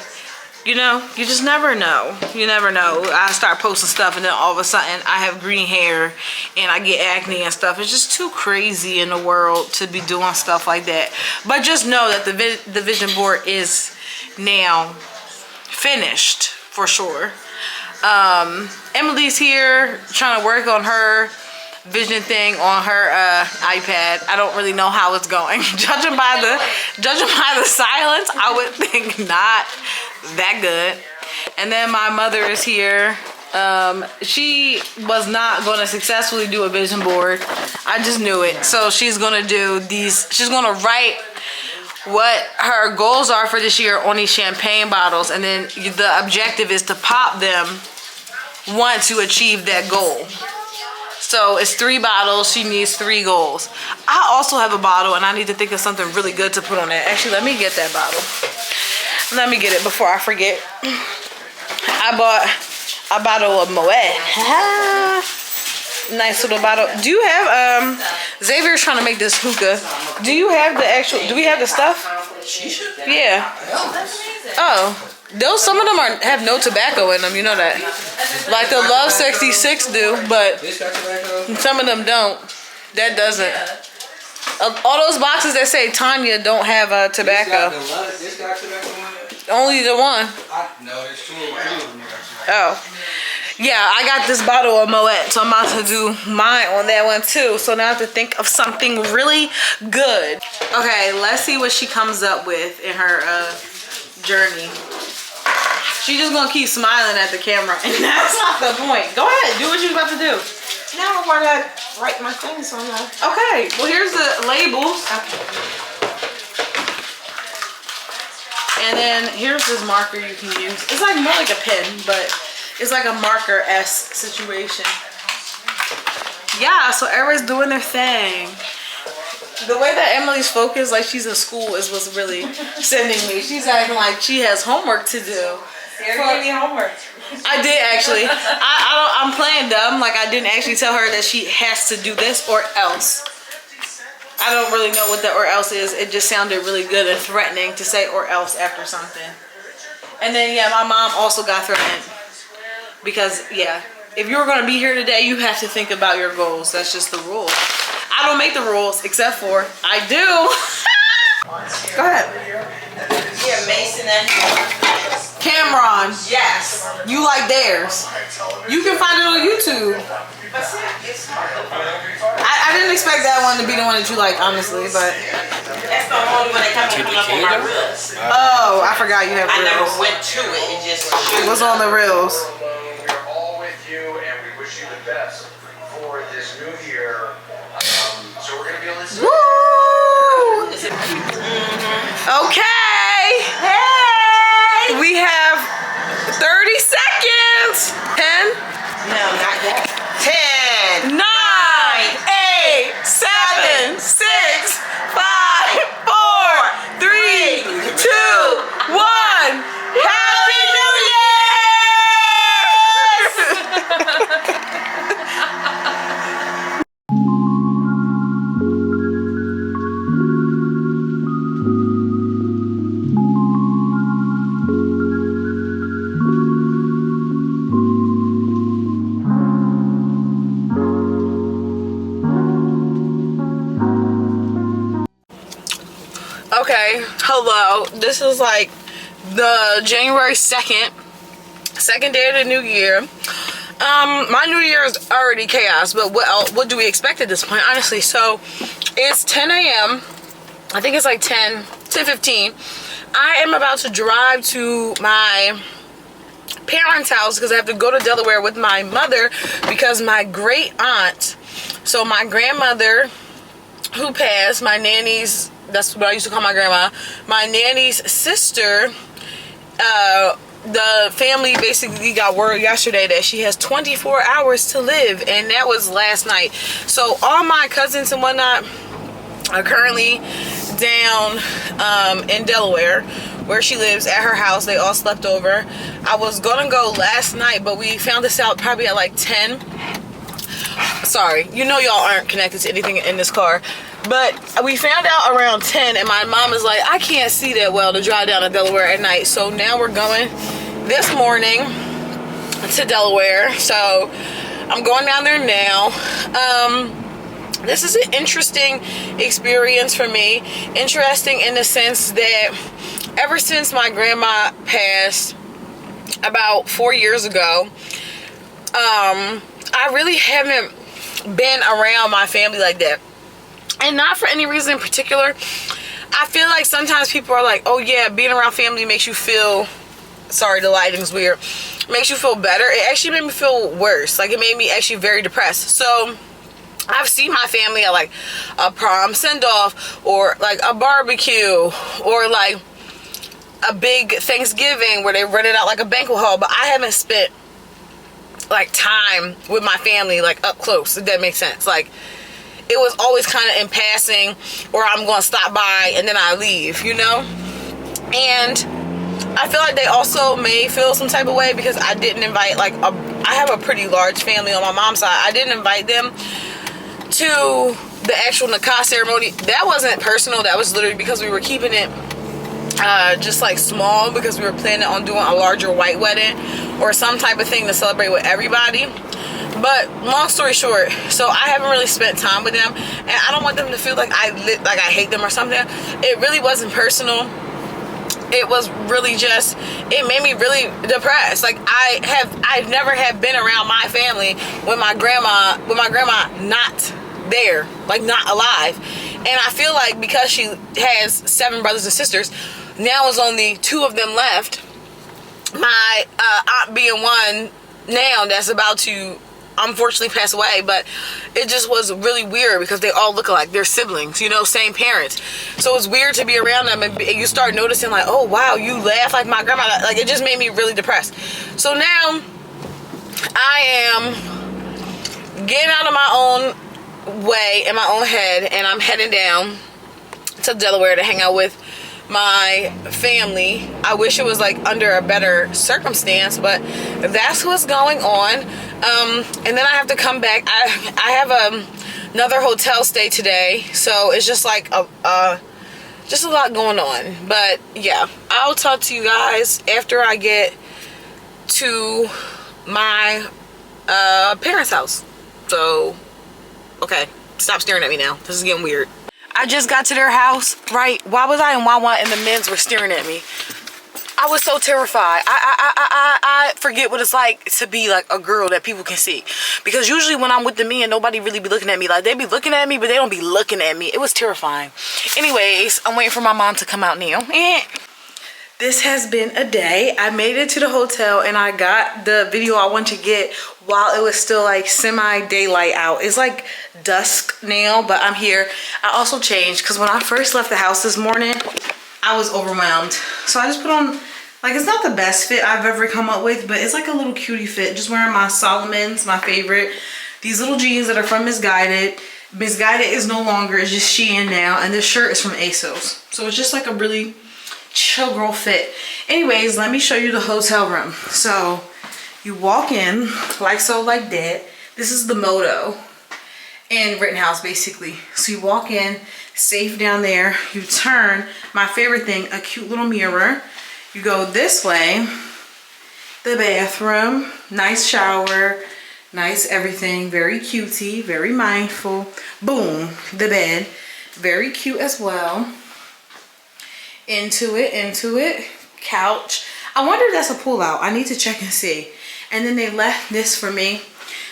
You know, you just never know. You never know. I start posting stuff and then all of a sudden I have green hair and I get acne and stuff. It's just too crazy in the world to be doing stuff like that. But just know that the vision board is now finished for sure. Emily's here trying to work on her vision thing on her iPad. I don't really know how it's going. Judging by the silence, I would think not that good. And then my mother is here. She was not going to successfully do a vision board. I just knew it. So she's going to do these. She's going to write what her goals are for this year on these champagne bottles, and then the objective is to pop them once you achieve that goal. So it's 3 bottles. She needs 3 goals. I also have a bottle, and I need to think of something really good to put on it. Actually, let me get that bottle. Let me get it before I forget. I bought a bottle of Moet. Nice little bottle. Do you have Xavier's trying to make this hookah? Do you have the actual? Do we have the stuff? Yeah. Oh, some of them have no tobacco in them. You know that. Like the Love 66 do, but some of them don't. That doesn't. All those boxes that say Tanya don't have tobacco. Only the one. No, there's 2 of them. Oh. Yeah, I got this bottle of Moet, so I'm about to do mine on that one too. So now I have to think of something really good. Okay, let's see what she comes up with in her journey. She's just gonna keep smiling at the camera, and that's not the point. Go ahead, do what you're about to do. Now I want to write my things on that. Okay, well here's the labels. Okay. And then here's this marker you can use. It's like more like a pen, but it's like a marker-esque situation. Yeah, so everybody's doing their thing. The way that Emily's focused, like she's in school, is what's really sending me. She's acting like she has homework to do. Gave me homework. I did actually. I'm playing dumb. Like I didn't actually tell her that she has to do this or else. I don't really know what the or else is. It just sounded really good and threatening to say or else after something. And then yeah, my mom also got threatened because yeah, if you were gonna be here today, you have to think about your goals. That's just the rule. I don't make the rules except for I do. Go ahead. Yeah, Mason and Cameron. yes. You like theirs. You can find it on YouTube. I didn't expect that one to be the one that you like, honestly, but. That's the only one that comes up on my reels. Oh, I forgot you have I never reels. went to it. It just It was on the reels. We are all with you, and we wish you the best for this new year. So we're gonna be on this. Woo! Okay. Hey. We have 30 seconds. 10, no, not yet. 10, 9, 8, 7, 6, 5, 4, 3, 2, 1. Happy New Okay, hello. This is like the January 2nd, second day of the new year. My new year is already chaos, but what do we expect at this point, honestly? So it's 10 a.m. I think it's like 10:15. I am about to drive to my parents' house because I have to go to Delaware with my mother because my great aunt, so my grandmother who passed, my nanny's, that's what I used to call my grandma, my nanny's sister, the family basically got word yesterday that she has 24 hours to live, and that was last night. So all my cousins and whatnot are currently down in Delaware where she lives at her house. They all slept over. I was gonna go last night, but we found this out probably at like 10. Sorry, you know y'all aren't connected to anything in this car, but we found out around 10, and my mom is like, I can't see that well to drive down to Delaware at night. So now we're going this morning to Delaware. So I'm going down there now. This is an interesting experience for me. Interesting in the sense that ever since my grandma passed about 4 years ago, I really haven't been around my family like that. And not for any reason in particular. I feel like sometimes people are like, oh yeah, being around family makes you feel, sorry, the lighting's weird, makes you feel better. It actually made me feel worse. Like, it made me actually very depressed. So I've seen my family at like a prom send-off, or like a barbecue, or like a big Thanksgiving where they rented out like a banquet hall, but I haven't spent like time with my family like up close, if that makes sense. Like, it was always kind of in passing, or I'm going to stop by and then I leave, you know? And I feel like they also may feel some type of way because I didn't invite, like, I have a pretty large family on my mom's side. I didn't invite them to the actual nikah ceremony. That wasn't personal. That was literally because we were keeping it just like small, because we were planning on doing a larger white wedding or some type of thing to celebrate with everybody. But long story short, so I haven't really spent time with them, and I don't want them to feel like I hate them or something. It really wasn't personal. It was really just, it made me really depressed. Like, I've never have been around my family with my grandma not there, like not alive. And I feel like because she has 7 brothers and sisters, now is only 2 of them left. My aunt being one now that's about to unfortunately pass away, but it just was really weird because they all look alike. They're siblings, you know, same parents. So it's weird to be around them, and you start noticing like, oh wow, you laugh like my grandma. Like, it just made me really depressed. So now I am getting out of my own way in my own head, and I'm heading down to Delaware to hang out with my family. I wish it was like under a better circumstance, but that's what's going on. And then I have to come back. I have another hotel stay today, so it's just like just a lot going on. But yeah, I'll talk to you guys after I get to my parents' house. So okay, stop staring at me now. This is getting weird. I just got to their house, right? Why was I in Wawa and the men's were staring at me? I was so terrified. I forget what it's like to be like a girl that people can see. Because usually when I'm with the men, nobody really be looking at me. Like, they be looking at me, but they don't be looking at me. It was terrifying. Anyways, I'm waiting for my mom to come out now. This has been a day. I made it to the hotel and I got the video I wanted to get while it was still like semi-daylight out. It's like dusk now, but I'm here. I also changed because when I first left the house this morning, I was overwhelmed. So I just put on, like, it's not the best fit I've ever come up with, but it's like a little cutie fit. Just wearing my Solomon's, my favorite. These little jeans that are from Misguided. Misguided is no longer, it's just Shein now. And this shirt is from ASOS. So it's just like a really chill girl fit. Anyways, let me show you the hotel room. So you walk in like so, like that. This is the motto in Rittenhouse, basically. So you walk in, safe down there. You turn, my favorite thing, a cute little mirror. You go this way, the bathroom, nice shower, nice everything, very cutesy, very mindful. Boom, the bed, very cute as well. Into it, couch. I wonder if that's a pull out. I need to check and see. And then they left this for me.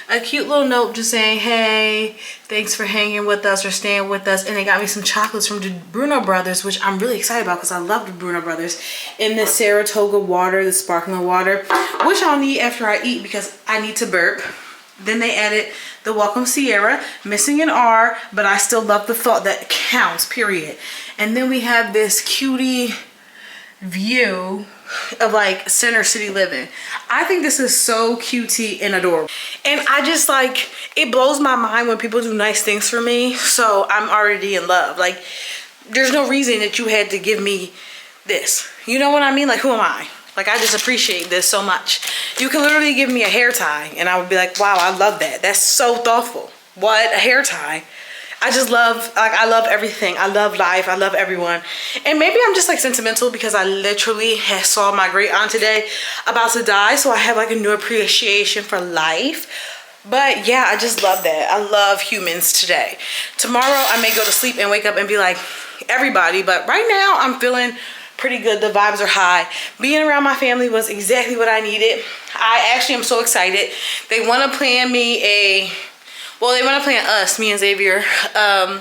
A cute little note just saying, hey, thanks for hanging with us or staying with us. And they got me some chocolates from the Bruno Brothers, which I'm really excited about because I love the Bruno Brothers. In the Saratoga water, the sparkling water, which I'll need after I eat because I need to burp. Then they added the Welcome Sierra, missing an R, but I still love the thought that counts, period. And then we have this cutie view of like Center City living. I think this is so cutesy and adorable. And I just like, it blows my mind when people do nice things for me. So I'm already in love. Like, there's no reason that you had to give me this. You know what I mean? Like, who am I? Like, I just appreciate this so much. You can literally give me a hair tie and I would be like, wow, I love that. That's so thoughtful. What? A hair tie? I just love, like, I love everything. I love life. I love everyone. And maybe I'm just like sentimental because I literally saw my great aunt today about to die. So I have like a new appreciation for life. But yeah, I just love that. I love humans today. Tomorrow I may go to sleep and wake up and be like everybody. But right now I'm feeling pretty good. The vibes are high. Being around my family was exactly what I needed. I actually am so excited. They want to plan me they want to plan us, me and Xavier, a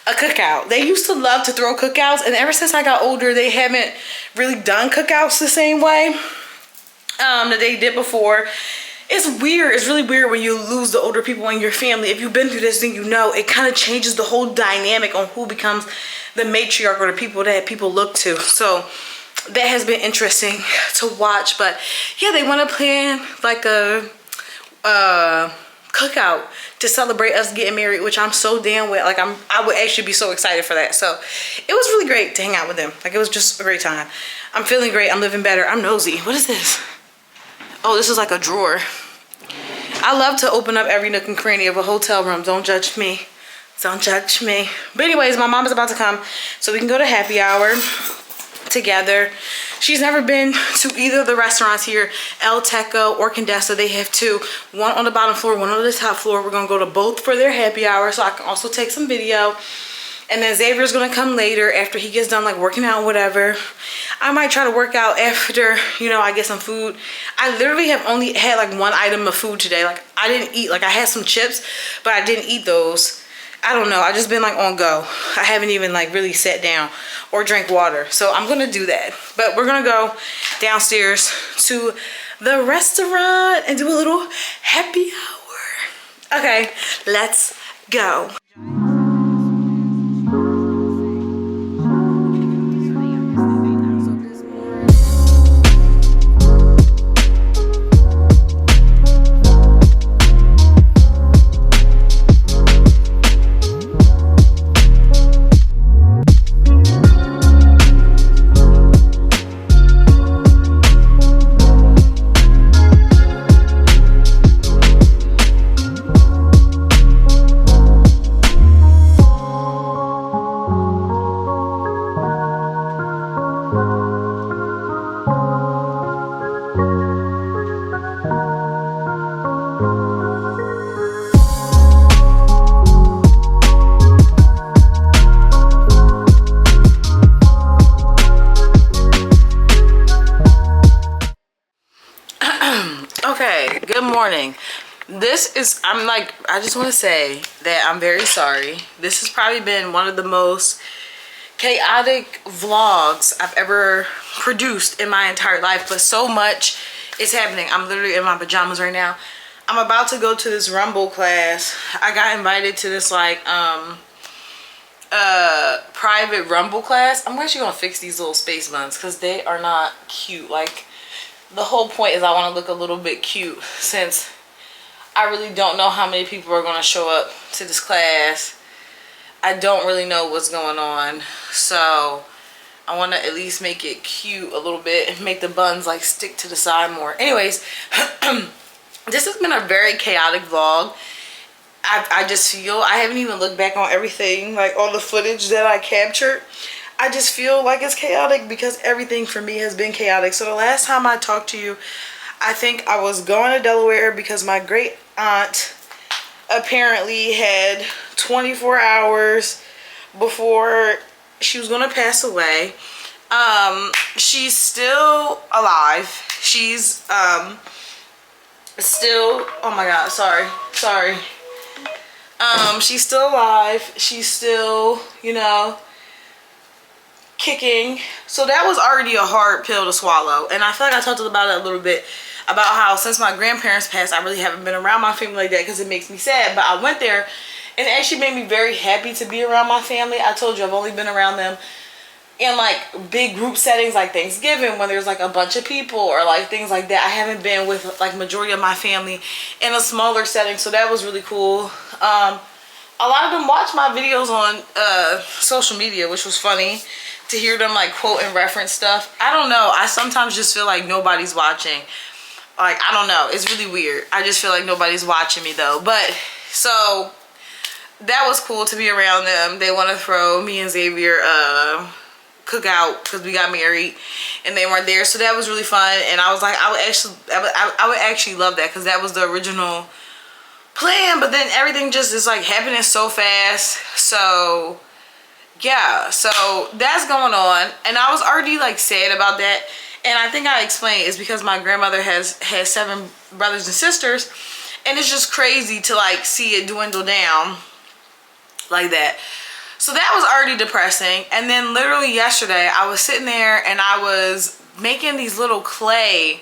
cookout. They used to love to throw cookouts, and ever since I got older, they haven't really done cookouts the same way that they did before. It's weird. It's really weird when you lose the older people in your family. If you've been through this, then you know it kind of changes the whole dynamic on who becomes the matriarch or the people that people look to. So that has been interesting to watch. But yeah, they want to plan like a cookout to celebrate us getting married, which I'm so down with. Like, I would actually be so excited for that. So it was really great to hang out with them. Like, it was just a great time. I'm feeling great. I'm living better. I'm nosy. What is this? Oh, this is like a drawer. I love to open up every nook and cranny of a hotel room. Don't judge me. Don't judge me. But anyways, my mom is about to come so we can go to happy hour together. She's never been to either of the restaurants here, El Teco or Condesa. They have two, one on the bottom floor, one on the top floor. We're gonna go to both for their happy hour so I can also take some video. And then Xavier's gonna come later after he gets done like working out, whatever. I might try to work out after, you know, I get some food. I literally have only had like one item of food today. Like, I didn't eat, like I had some chips, but I didn't eat those. I don't know, I just been like on go. I haven't even like really sat down or drank water. So I'm gonna do that. But we're gonna go downstairs to the restaurant and do a little happy hour. Okay, let's go. Good morning. I just want to say that I'm very sorry. This has probably been one of the most chaotic vlogs I've ever produced in my entire life, but so much is happening. I'm literally in my pajamas right now. I'm about to go to this Rumble class. I got invited to this like private Rumble class. I'm actually gonna fix these little space buns because they are not cute. Like, the whole point is I want to look a little bit cute, since I really don't know how many people are going to show up to this class. I don't really know what's going on, so I want to at least make it cute a little bit and make the buns like stick to the side more. Anyways, this has been a very chaotic vlog. I just feel, I haven't even looked back on everything, like all the footage that I captured. I just feel like it's chaotic because everything for me has been chaotic. So the last time I talked to you, I think I was going to Delaware because my great aunt apparently had 24 hours before she was going to pass away. She's still alive. She's still, oh my god, sorry. She's still alive. She's still, you know, kicking. So that was already a hard pill to swallow, and I feel like I talked about it a little bit, about how since my grandparents passed, I really haven't been around my family like that because it makes me sad. But I went there and it actually made me very happy to be around my family. I told you I've only been around them in like big group settings like Thanksgiving, when there's like a bunch of people or like things like that. I haven't been with like majority of my family in a smaller setting, so that was really cool. A lot of them watch my videos on social media, which was funny to hear them like quote and reference stuff. I don't know, I sometimes just feel like nobody's watching. Like, I don't know, it's really weird. I just feel like nobody's watching me though. But so that was cool to be around them. They want to throw me and Xavier cookout because we got married and they weren't there, so that was really fun. And I was like, I would actually love that because that was the original plan, but then everything just is like happening so fast. So yeah, so that's going on, and I was already like sad about that. And I think I explained it's because my grandmother has 7 brothers and sisters, and it's just crazy to like see it dwindle down like that. So that was already depressing. And then literally yesterday I was sitting there and I was making these little clay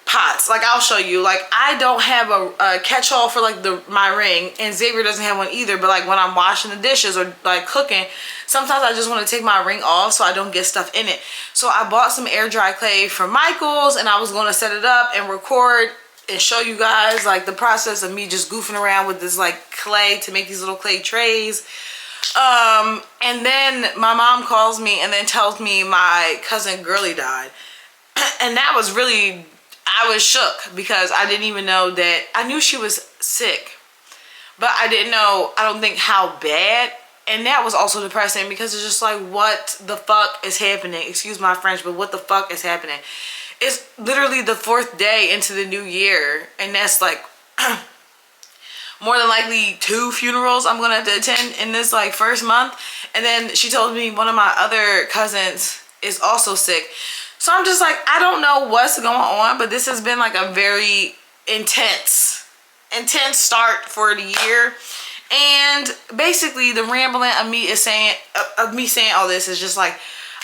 pots. Like, I'll show you. Like, I don't have a catch-all for like my ring, and Xavier doesn't have one either. But like when I'm washing the dishes or like cooking, sometimes I just want to take my ring off so I don't get stuff in it. So I bought some air dry clay from Michael's, and I was going to set it up and record and show you guys like the process of me just goofing around with this like clay to make these little clay trays. And then my mom calls me and then tells me my cousin Girly died. And that was really, I was shook because I didn't even know that. I knew she was sick, but I didn't know, I don't think, how bad. And that was also depressing because it's just like, what the fuck is happening? Excuse my French, but what the fuck is happening? It's literally the 4th day into the new year, and that's like more than likely 2 funerals I'm gonna have to attend in this like first month. And then she told me one of my other cousins is also sick. So I'm just like, I don't know what's going on, but this has been like a very intense start for the year. And basically the rambling of me is saying, all this is just like,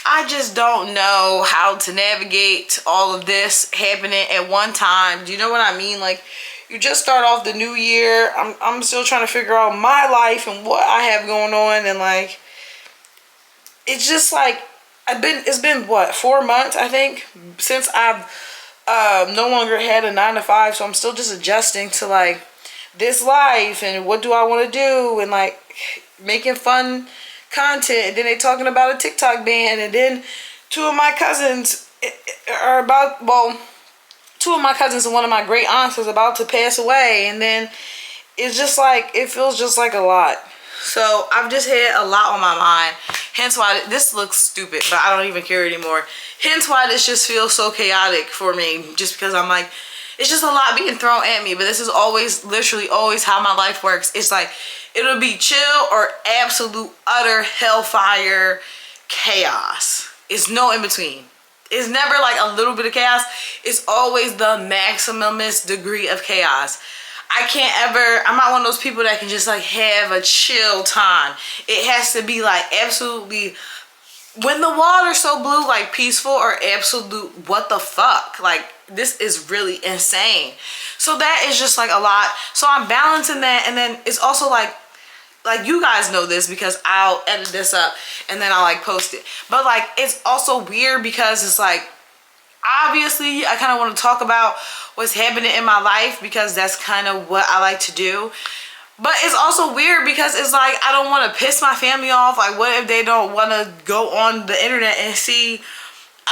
I just don't know how to navigate all of this happening at one time. Do you know what I mean? Like, you just start off the new year. I'm still trying to figure out my life and what I have going on, and like, it's just like, it's been what, 4 months I think since I've no longer had a 9 to 5, so I'm still just adjusting to like this life and what do I want to do, and like making fun content. And then they talking about a TikTok ban, and then 2 of my cousins are about, well, 2 of my cousins and one of my great aunts is about to pass away. And then it's just like, it feels just like a lot. So I've just had a lot on my mind, hence why this looks stupid, but I don't even care anymore. Hence why this just feels so chaotic for me, just because I'm like, it's just a lot being thrown at me. But this is always, literally always how my life works. It's like, it'll be chill or absolute utter hellfire chaos. It's no in between. It's never like a little bit of chaos. It's always the maximumest degree of chaos. I'm not one of those people that can just like have a chill time. It has to be like absolutely, when the water's so blue, like peaceful, or absolute what the fuck. Like, this is really insane. So that is just like a lot. So I'm balancing that, and then it's also like you guys know this because I'll edit this up and then I'll like post it. But like, it's also weird because it's like, obviously I kind of want to talk about what's happening in my life because that's kind of what I like to do. But it's also weird because it's like, I don't want to piss my family off. Like, what if they don't want to go on the internet and see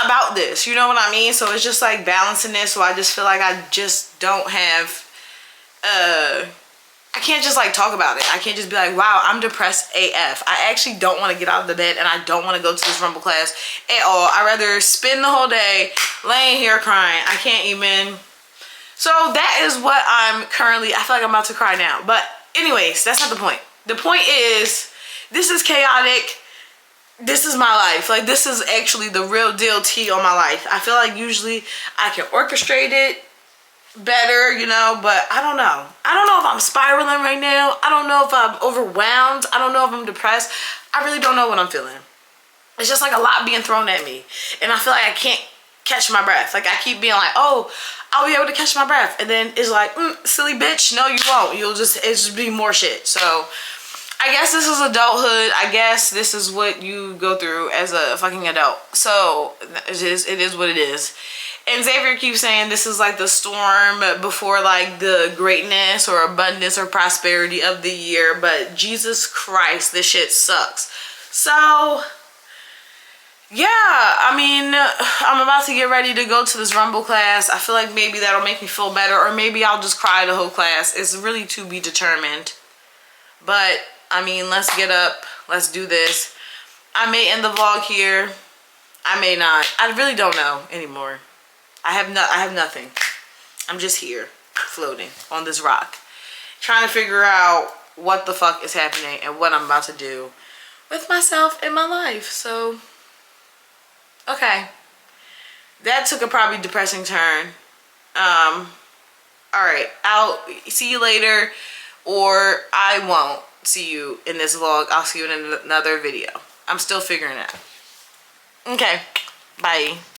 about this? You know what I mean? So it's just like balancing this. So I just feel like I just don't have, I can't just like talk about it. I can't just be like, wow, I'm depressed AF. I actually don't want to get out of the bed and I don't want to go to this Rumble class at all. I'd rather spend the whole day laying here crying. I can't even. So that is what I'm currently, I feel like I'm about to cry now. But anyways, that's not the point. The point is, this is chaotic. This is my life. Like, this is actually the real deal tea on my life. I feel like usually I can orchestrate it better, you know, but I don't know. I don't know if I'm spiraling right now. I don't know if I'm overwhelmed. I don't know if I'm depressed. I really don't know what I'm feeling. It's just like a lot being thrown at me, and I feel like I can't catch my breath. Like, I keep being like, oh, I'll be able to catch my breath, and then it's like, silly bitch, no you won't. It's just be more shit. So I guess this is adulthood. I guess this is what you go through as a fucking adult. So it is what it is. And Xavier keeps saying this is like the storm before like the greatness or abundance or prosperity of the year. But Jesus Christ, this shit sucks. So yeah, I mean, I'm about to get ready to go to this Rumble class. I feel like maybe that'll make me feel better, or maybe I'll just cry the whole class. It's really to be determined. But I mean, let's get up. Let's do this. I may end the vlog here. I may not. I really don't know anymore. I have nothing. I'm just here, floating on this rock, trying to figure out what the fuck is happening and what I'm about to do with myself and my life. So, okay. That took a probably depressing turn. Alright, I'll see you later, or I won't see you in this vlog. I'll see you in another video. I'm still figuring it out. Okay, bye.